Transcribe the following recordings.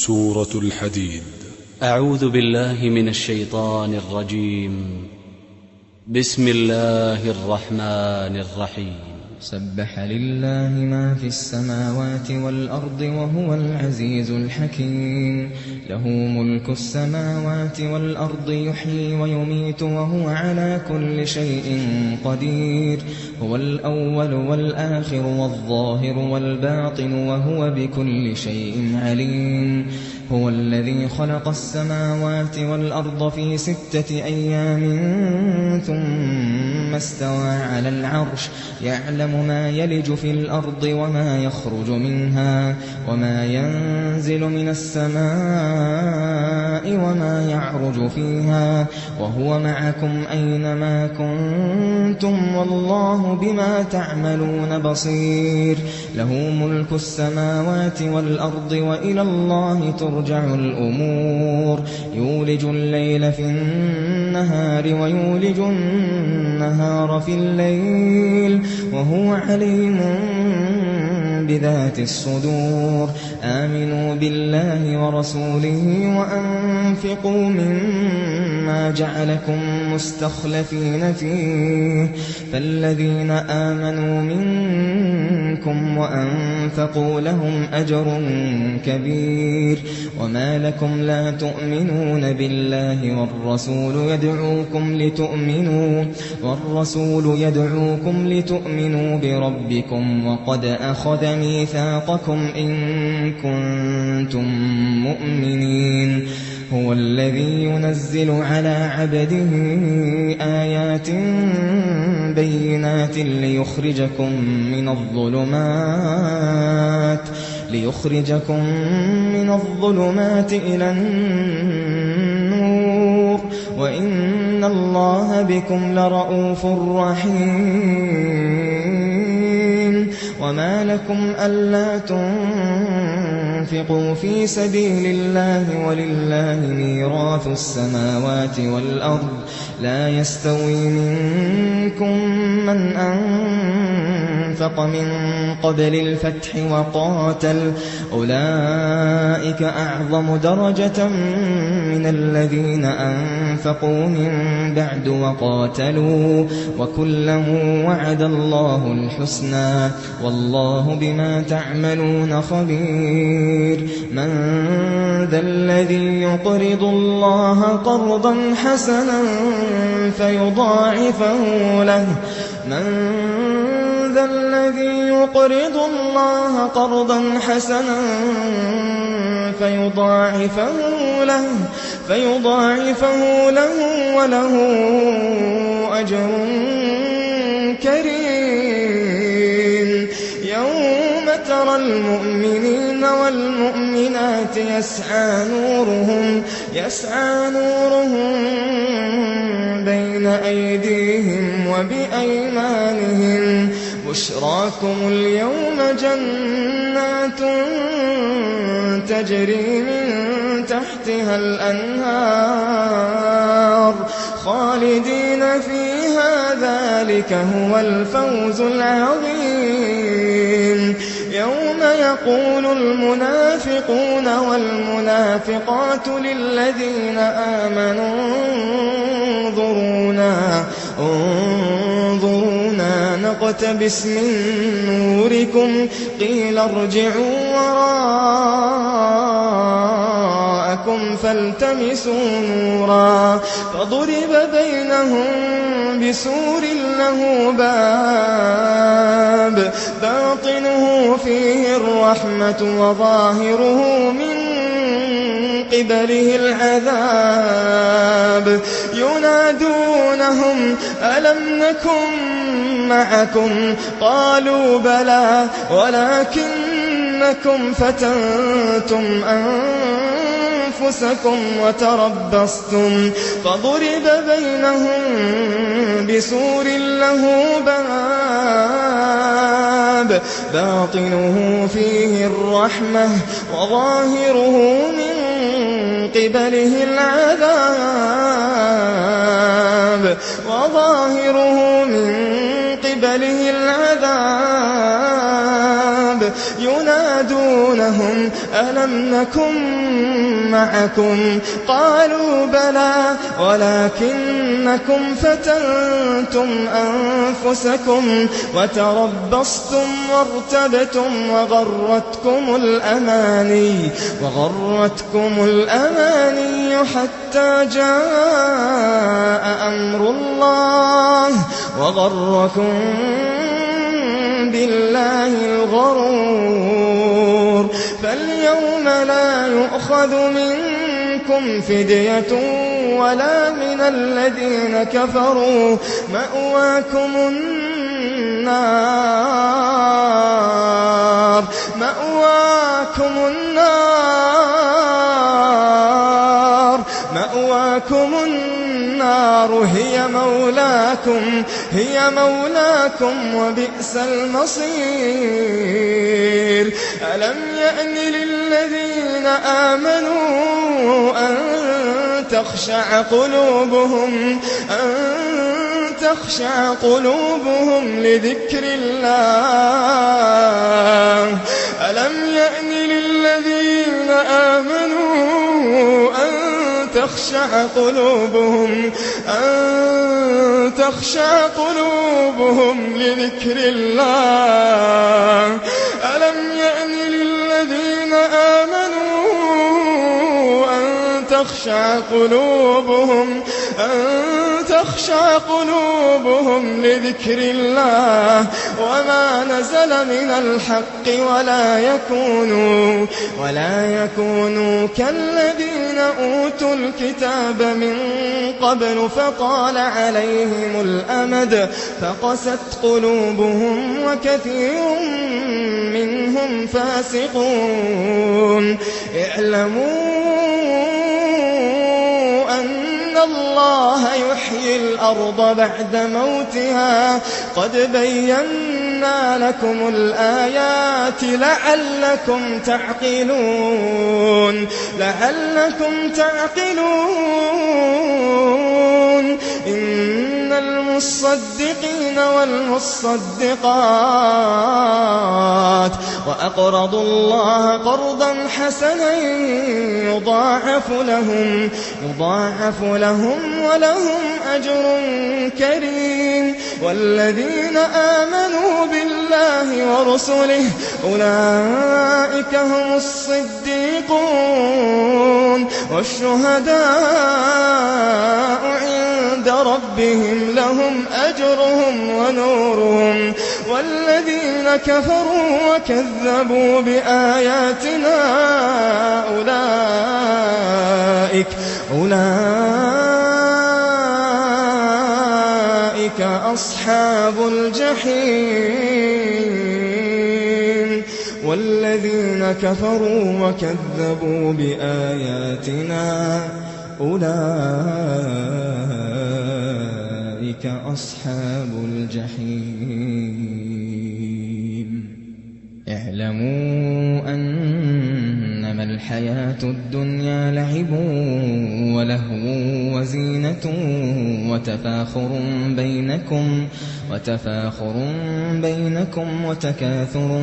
سورة الحديد. أعوذ بالله من الشيطان الرجيم. بسم الله الرحمن الرحيم. سبح لله ما في السماوات والأرض وهو العزيز الحكيم. له ملك السماوات والأرض يحيي ويميت وهو على كل شيء قدير. هو الأول والآخر والظاهر والباطن وهو بكل شيء عليم. هو الذي خلق السماوات والأرض في 6 أيام ثم استوى على العرش يعلم ما يلج في الأرض وما يخرج منها وما ينزل من السماء وما يعرج فيها وهو معكم أينما كنتم والله بما تعملون بصير. له ملك السماوات والأرض وإلى الله ترجع الأمور. يولج الليل في النهار ويولج النهار في الليل وهو عليم بذات الصدور. آمنوا بالله ورسوله وأنفقوا مما جعلكم مستخلفين فيه. فالذين آمنوا منكم وأنفقوا لهم أجر كبير. وما لكم لا تؤمنون بالله والرسول يدعوكم لتؤمنوا بربكم وقد أخذ ميثاقكم إن كنتم مؤمنين. هو الذي ينزل على عبده آيات بينات ليخرجكم من الظلمات إلى النور وإن الله بكم لرءوف رحيم. وما لكم ألا تنفقوا في سبيل الله ولله ميراث السماوات والأرض لا يستوي منكم من أنفق من قبل الفتح وقاتل أولئك أعظم درجة من الذين أنفقوا من بعد وقاتلوا وكلا وعد الله الحسنى والله بما تعملون خبير. من ذا الذي يقرض الله قرضا حسنا فيضاعفه له وله أجر كريم. يوم ترى المؤمنين والمؤمنات يسعى نورهم بين أيديهم وبأيمانهم. بشراكم اليوم جنات تجري من تحتها الأنهار خالدين فيها ذلك هو الفوز العظيم. يوم يقول المنافقون والمنافقات للذين آمنوا انظرونا نقتبس من نوركم قيل ارجعوا وراءكم فالتمسوا نورا فضرب بينهم بسور له باب باطنه فيه الرحمة وظاهره من قبله العذاب. ينادونهم ألم نكن معكم قالوا بلى ولكنكم فتنتم أنفسكم وتربصتم فضرب بينهم بسور له باب باطنه فيه الرحمة وظاهره من قبله العذاب. ينادونهم ألم نكن معكم قالوا بلى ولكنكم فتنتم أنفسكم وتربصتم وارتبتم وغرتكم الأماني حتى جاء أمر الله وغركم بالله الغرور فاليوم لا يؤخذ منكم فدية ولا من الذين كفروا مأواكم النار هي مولاكم وبئس المصير ألم يأن للذين آمنوا أن تخشع قلوبهم لذكر الله ألم يأن للذين آمنوا أن تخشع قلوبهم لذكر الله ألم يأن للذين آمنوا أن تخشع قلوبهم لذكر الله وما نزل من الحق ولا يكونوا كالذين أوتوا الكتاب من قبل فطال عليهم الأمد فقست قلوبهم وكثير منهم فاسقون اعلموا أن الله يحيي الأرض بعد موتها قد بينا لكم الآيات لعلكم تعقلون إن المصدقين والمصدقات وأقرضوا الله قرضا حسنا يضاعف لهم ولهم أجر كريم والذين آمنوا بالله ورسله أولئك هم الصديقون والشهداء عند ربهم لهم أجرهم ونورهم والذين كفروا وكذبوا بآياتنا أولئك أصحاب الجحيم والذين كفروا وكذبوا بآياتنا أولئك أصحاب الجحيم اعلموا أنما الحياة الدنيا لعب ولهو وزينة وتفاخر بينكم وتكاثر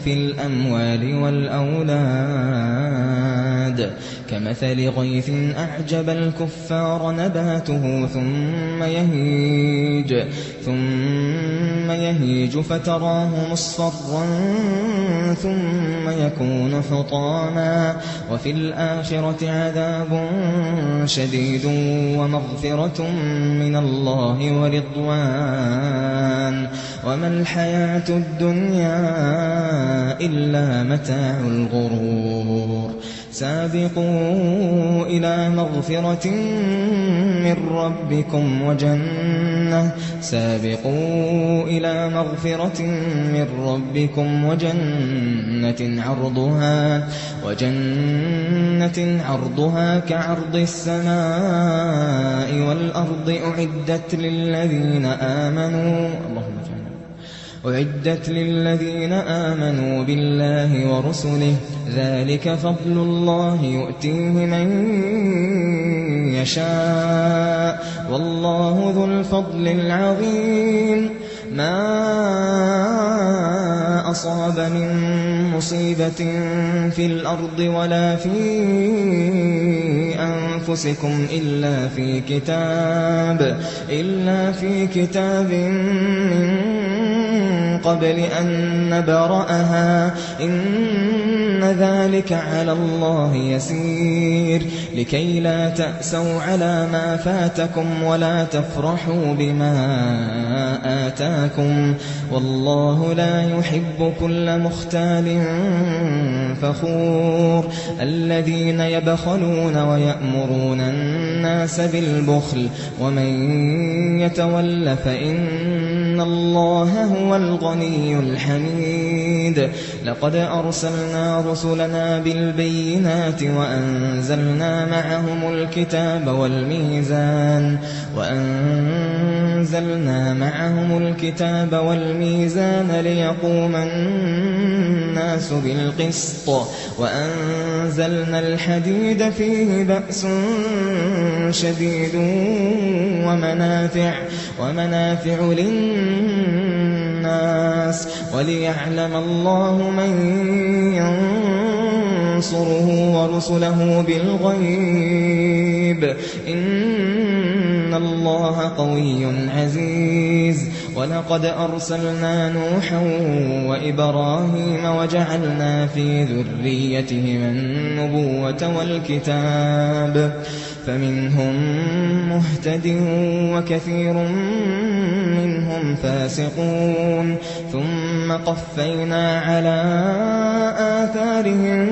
في الأموال والأولاد كمثل غيث أعجب الكفار نباته ثم يهيج فتراه مصفرا ثم يكون حطاما وفي الآخرة عذاب شديد ومغفرة من الله ورضوان وما الحياة الدنيا إلا متاع الغرور سابقوا إلى مغفرة من ربكم وجنة عرضها كعرض السماء والأرض أعدت للذين آمنوا بالله ورسله ذلك فضل الله يؤتيه من يشاء والله ذو الفضل العظيم ما أصاب من مصيبة في الأرض ولا في أنفسكم إلا في كتاب من قبل أن نبرأها إن ذلك على الله يسير لكي لا تأسوا على ما فاتكم ولا تفرحوا بما آتاكم والله لا يحب كل مختال فخور الذين يبخلون ويأمرون الناس بالبخل ومن يتول فإن الله هو الغني الحميد لقد أرسلنا رسلنا بالبينات وأنزلنا معهم الكتاب والميزان ليقوم الناس بالقسط وأنزلنا الحديد فيه بأس شديد ومنافع للناس وليعلم الله من ينصره ورسله بالغيب إن الله قوي عزيز ولقد أرسلنا نوحا وإبراهيم وجعلنا في ذريتهما النبوة والكتاب فمنهم مهتد وكثير منهم فاسقون ثم قفينا على آثارهم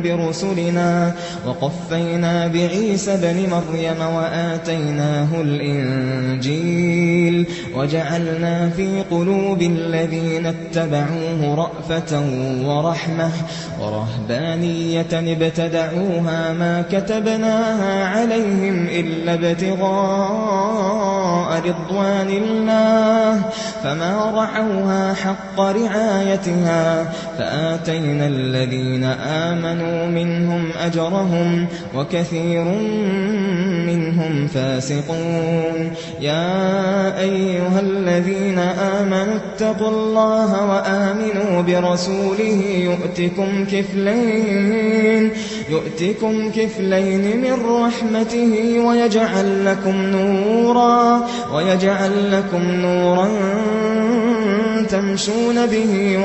برسلنا وقفينا بعيسى بن مريم وآتيناه الإنجيل وجعلنا في قلوب الذين اتبعوه رأفة ورحمة ورهبانية ابتدعوها ما كتبناها عليهم إلا ابتغاء رضوان الله فما رعوها حق رعايتها فآتينا الذين آمنوا منهم أجرهم وكثير منهم فاسقون يا أيها الذين آمنوا اتقوا الله وآمنوا برسوله يؤتكم كفلين من رحمته ويجعل لكم نورا تمشون به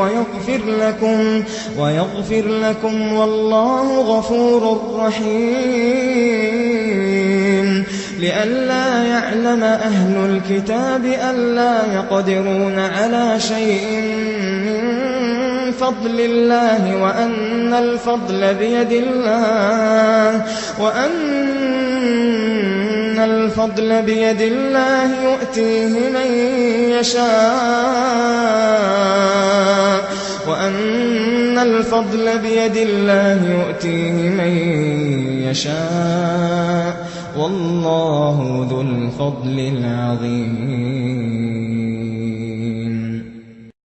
ويغفر لكم والله غفور رحيم لئلا يعلم أهل الكتاب ألا يقدرون على شيء من فضل الله وأن الفضل بيد الله يؤتيه من يشاء والله ذو الفضل العظيم